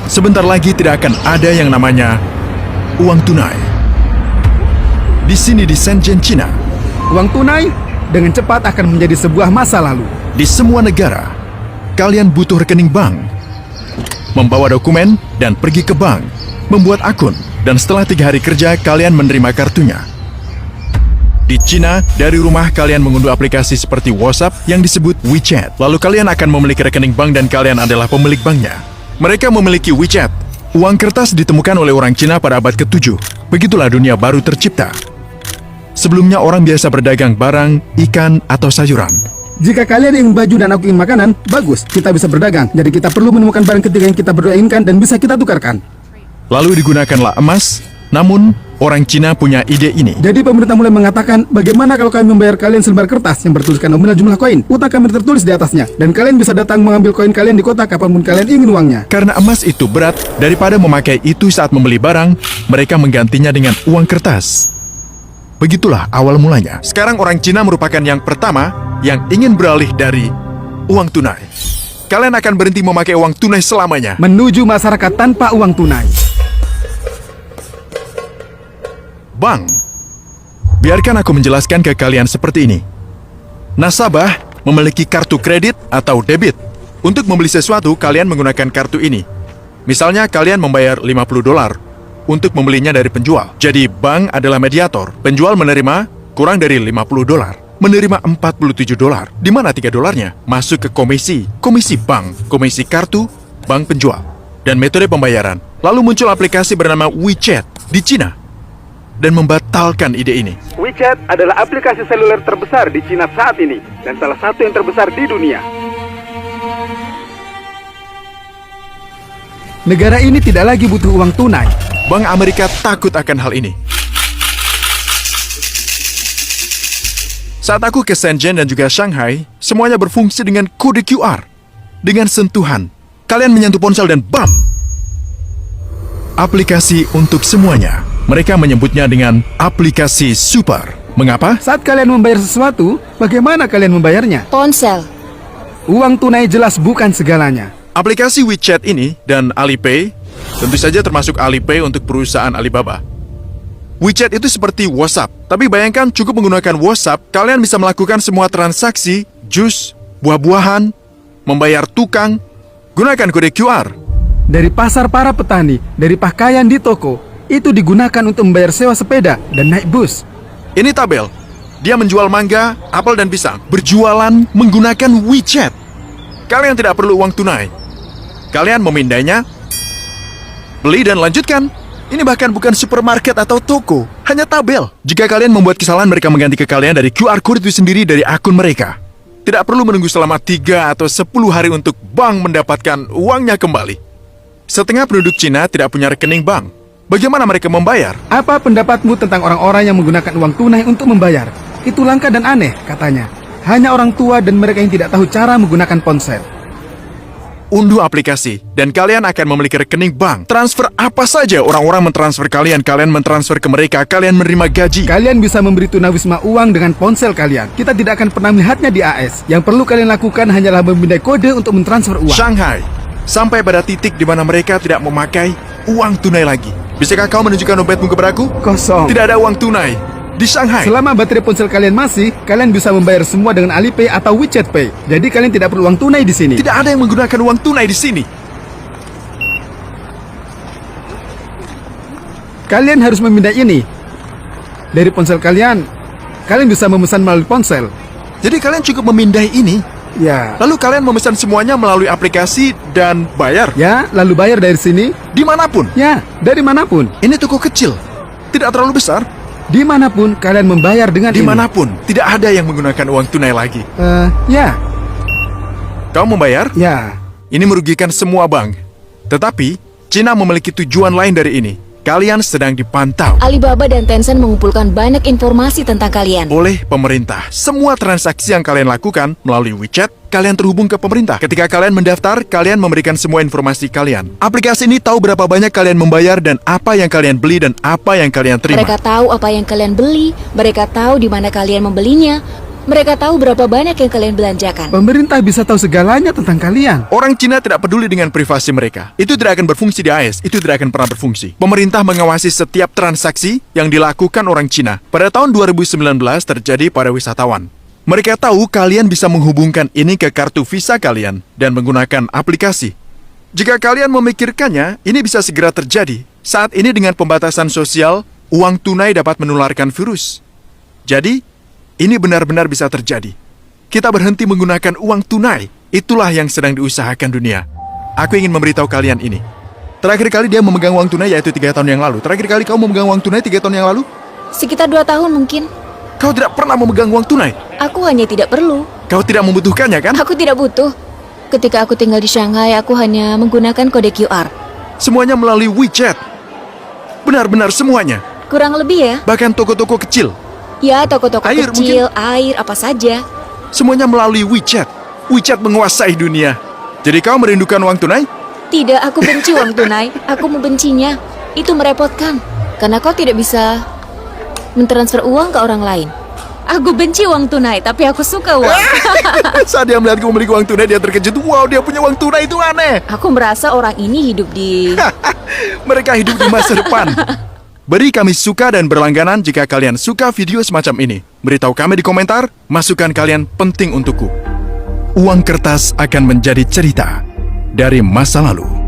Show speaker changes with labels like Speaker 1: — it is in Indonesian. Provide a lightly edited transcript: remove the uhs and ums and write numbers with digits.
Speaker 1: sebentar lagi tidak akan ada yang namanya uang tunai. Di sini di Shenzhen, China,
Speaker 2: Uang tunai dengan cepat akan menjadi sebuah masa lalu.
Speaker 1: di semua negara, kalian butuh rekening bank, membawa dokumen dan pergi ke bank, membuat akun, dan setelah 3 hari kerja kalian menerima kartunya. Di China, dari rumah kalian mengunduh aplikasi seperti WhatsApp yang disebut WeChat. Lalu kalian akan memiliki rekening bank dan kalian adalah pemilik banknya. Mereka memiliki WeChat. Uang kertas ditemukan oleh orang Cina pada abad ke-7. Begitulah dunia baru tercipta. Sebelumnya orang biasa berdagang barang, ikan, atau sayuran.
Speaker 2: Jika kalian ingin baju dan aku ingin makanan, bagus, kita bisa berdagang. Jadi kita perlu menemukan barang ketiga yang kita berdua inginkan dan bisa kita tukarkan.
Speaker 1: Lalu digunakanlah emas, namun orang Cina punya ide ini.
Speaker 2: Jadi pemerintah mulai mengatakan, bagaimana kalau kami membayar kalian selembar kertas yang bertuliskan nominal jumlah koin? Utang kami tertulis di atasnya, dan kalian bisa datang mengambil koin kalian di kota kapanpun kalian ingin uangnya.
Speaker 1: Karena emas itu berat, daripada memakai itu saat membeli barang, mereka menggantinya dengan uang kertas. Begitulah awal mulanya. Sekarang orang Cina merupakan yang pertama yang ingin beralih dari uang tunai. Kalian akan berhenti memakai uang tunai selamanya.
Speaker 2: Menuju masyarakat tanpa uang tunai.
Speaker 1: Bank. Biarkan aku menjelaskan ke kalian seperti ini. Nasabah memiliki kartu kredit atau debit. Untuk membeli sesuatu, kalian menggunakan kartu ini. Misalnya kalian membayar $50 untuk membelinya dari penjual. Jadi bank adalah mediator. Penjual menerima kurang dari $50. Menerima $47. Di mana $3-nya? Masuk ke komisi. Komisi bank, komisi kartu, bank penjual. Dan metode pembayaran. Lalu muncul aplikasi bernama WeChat di Cina. Dan membatalkan ide ini.
Speaker 2: WeChat adalah aplikasi seluler terbesar di Cina saat ini, dan salah satu yang terbesar di dunia. Negara ini tidak lagi butuh uang tunai.
Speaker 1: Bank Amerika takut akan hal ini. Saat aku ke Shenzhen dan juga Shanghai, semuanya berfungsi dengan kode QR. Dengan sentuhan, kalian menyentuh ponsel dan bam! Aplikasi untuk semuanya. Mereka menyebutnya dengan aplikasi super. Mengapa?
Speaker 2: Saat kalian membayar sesuatu, bagaimana kalian membayarnya?
Speaker 3: Ponsel.
Speaker 2: Uang tunai jelas bukan segalanya.
Speaker 1: Aplikasi WeChat ini dan Alipay, tentu saja termasuk Alipay untuk perusahaan Alibaba. WeChat itu seperti WhatsApp, tapi bayangkan cukup menggunakan WhatsApp, kalian bisa melakukan semua transaksi, jus, buah-buahan, membayar tukang, gunakan kode QR.
Speaker 2: Dari pasar para petani, dari pakaian di toko, itu digunakan untuk membayar sewa sepeda dan naik bus.
Speaker 1: Ini tabel, dia menjual mangga, apel dan pisang, berjualan menggunakan WeChat. Kalian tidak perlu uang tunai. Kalian memindainya, beli dan lanjutkan. Ini bahkan bukan supermarket atau toko, hanya tabel. Jika kalian membuat kesalahan, mereka mengganti ke kalian dari QR code itu sendiri dari akun mereka. Tidak perlu menunggu selama 3 atau 10 hari untuk bank mendapatkan uangnya kembali. Setengah penduduk Cina tidak punya rekening bank. Bagaimana mereka membayar?
Speaker 2: Apa pendapatmu tentang orang-orang yang menggunakan uang tunai untuk membayar? Itu langka dan aneh, katanya. Hanya orang tua dan mereka yang tidak tahu cara menggunakan ponsel.
Speaker 1: Unduh aplikasi, dan kalian akan memiliki rekening bank. Transfer apa saja, orang-orang mentransfer kalian, kalian mentransfer ke mereka, kalian menerima gaji.
Speaker 2: Kalian bisa memberi tunawisma uang dengan ponsel kalian. Kita tidak akan pernah melihatnya di AS. Yang perlu kalian lakukan hanyalah memindai kode untuk mentransfer uang.
Speaker 1: Shanghai, sampai pada titik di mana mereka tidak memakai uang tunai lagi. Bisakah kau menunjukkan dompetmu kepadaku?
Speaker 2: Kosong.
Speaker 1: Tidak ada uang tunai di Shanghai.
Speaker 2: Selama baterai ponsel kalian masih, kalian bisa membayar semua dengan Alipay atau WeChat Pay. Jadi kalian tidak perlu uang tunai di sini.
Speaker 1: Tidak ada yang menggunakan uang tunai di sini.
Speaker 2: Kalian harus memindai ini dari ponsel kalian. Kalian bisa memesan melalui ponsel.
Speaker 1: Jadi kalian cukup memindai ini,
Speaker 2: Ya,
Speaker 1: lalu kalian memesan semuanya melalui aplikasi dan bayar
Speaker 2: ya, lalu bayar dari sini.
Speaker 1: dimanapun.
Speaker 2: Ya, dari manapun.
Speaker 1: Ini toko kecil, tidak terlalu besar.
Speaker 2: Dimanapun kalian membayar dengan
Speaker 1: Dimanapun, tidak ada yang menggunakan uang tunai lagi.
Speaker 2: Ya,
Speaker 1: Kau membayar,
Speaker 2: ya.
Speaker 1: ini merugikan semua bank. Tetapi, Cina memiliki tujuan lain dari ini. Kalian sedang dipantau
Speaker 3: Alibaba dan Tencent mengumpulkan banyak informasi tentang kalian.
Speaker 1: oleh pemerintah. Semua transaksi yang kalian lakukan melalui WeChat, kalian terhubung ke pemerintah. Ketika kalian mendaftar, kalian memberikan semua informasi kalian. Aplikasi ini tahu berapa banyak kalian membayar dan apa yang kalian beli dan apa yang kalian terima.
Speaker 3: Mereka tahu apa yang kalian beli, mereka tahu di mana kalian membelinya, Mereka tahu berapa banyak yang kalian belanjakan.
Speaker 2: Pemerintah bisa tahu segalanya tentang kalian.
Speaker 1: Orang Cina tidak peduli dengan privasi mereka. Itu tidak akan berfungsi di AS. Itu tidak akan pernah berfungsi. Pemerintah mengawasi setiap transaksi yang dilakukan orang Cina. Pada tahun 2019 terjadi pada wisatawan. Mereka tahu kalian bisa menghubungkan ini ke kartu visa kalian dan menggunakan aplikasi. Jika kalian memikirkannya, ini bisa segera terjadi. Saat ini dengan pembatasan sosial, uang tunai dapat menularkan virus. Jadi, ini benar-benar bisa terjadi. Kita berhenti menggunakan uang tunai. Itulah yang sedang diusahakan dunia. Aku ingin memberitahu kalian ini. Terakhir kali dia memegang uang tunai yaitu 3 tahun yang lalu. Terakhir kali kau memegang uang tunai 3 tahun yang lalu?
Speaker 3: Sekitar 2 tahun mungkin.
Speaker 1: Kau tidak pernah memegang uang tunai.
Speaker 3: Aku hanya tidak perlu.
Speaker 1: Kau tidak membutuhkannya, kan?
Speaker 3: Aku tidak butuh. Ketika aku tinggal di Shanghai, aku hanya menggunakan kode QR.
Speaker 1: Semuanya melalui WeChat. Benar-benar semuanya.
Speaker 3: Kurang lebih ya.
Speaker 1: Bahkan toko-toko kecil.
Speaker 3: Ya, toko-toko
Speaker 1: Air
Speaker 3: kecil, air, apa saja.
Speaker 1: Semuanya melalui WeChat. WeChat menguasai dunia. Jadi kau merindukan uang tunai?
Speaker 3: Tidak, aku benci uang tunai. Aku membencinya. Itu merepotkan. Karena kau tidak bisa mentransfer uang ke orang lain. Aku benci uang tunai, tapi aku suka uang.
Speaker 1: Saat dia melihatku memiliki uang tunai, dia terkejut. Wow, dia punya uang tunai, itu aneh.
Speaker 3: Aku merasa orang ini hidup di...
Speaker 1: Mereka hidup di masa depan. Beri kami suka dan berlangganan jika kalian suka video semacam ini. Beritahu kami di komentar, masukan kalian penting untukku. Uang kertas akan menjadi cerita dari masa lalu.